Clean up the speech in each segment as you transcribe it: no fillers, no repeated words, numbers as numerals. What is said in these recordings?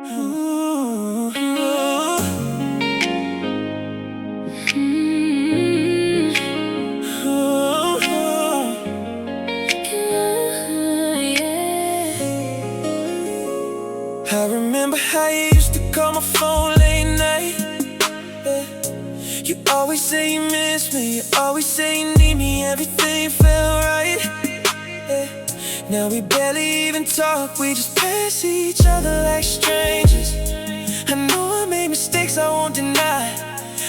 Ooh, I remember how you used to call my phone late night. You always say you miss me, you always say you need me, everything felt right. Now we barely even talk, we just pass each other like strangers. I know I made mistakes, I won't deny.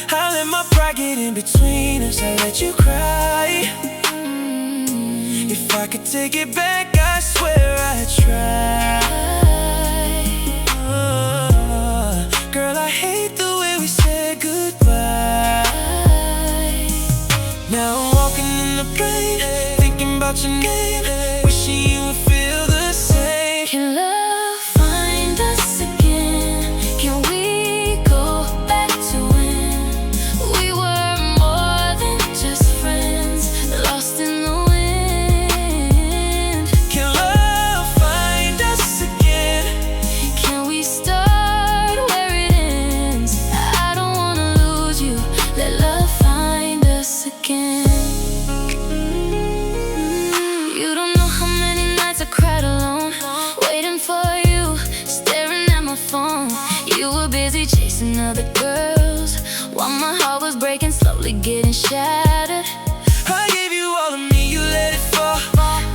I let my pride get in between us, I let you cry. If I could take it back, I swear I'd try. Girl, I hate the way we said goodbye. Now I'm walking in the rain, thinking about your name, wishing you would feel the same. Can love find us again? Can we go back to when we were more than just friends, lost in the wind? Can love find us again? Can we start where it ends? I don't wanna lose you, let love find us again. You don't know how many nights I cried alone, waiting for you, staring at my phone. You were busy chasing other girls, while my heart was breaking, slowly getting shattered. I gave you all of me, you let it fall.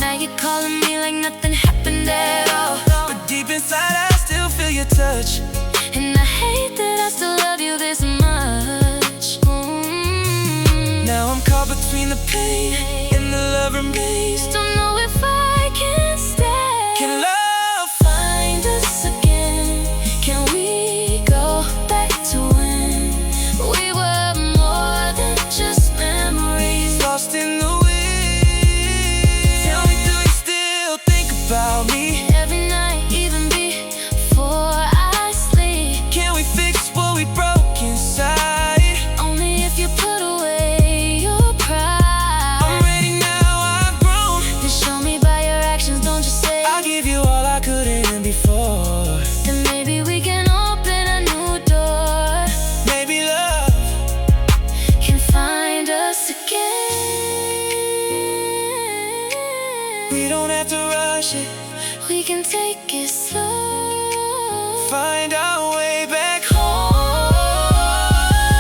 Now you're calling me like nothing happened at all. But deep inside I still feel your touch. And I hate that I still love you this much. Now I'm caught between the pain and the love remains. Don't know if I can stay. Can love Find us again? Can we go back to when we were more than just memories? lost in the wind? Tell me, do you still think about me? Every night, even before I sleep. Can we fix what we broke inside? Only if you put away your pride. I'm ready now, I've grown. Then show me by your actions, don't just say. I'll give you all I couldn't before. Then maybe we can open a new door. Maybe love Can find us again. we don't have to rush it. We can take it slow. Find our way back home.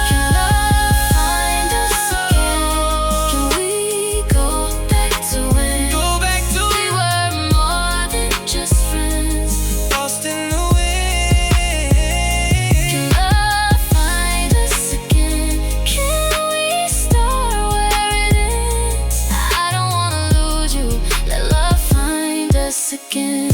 Can love find us again? Can we go back to when Go back to we were more than just friends, lost in the wind. Can love find us again? Can we start where it ends? I don't wanna lose you, let love find us again.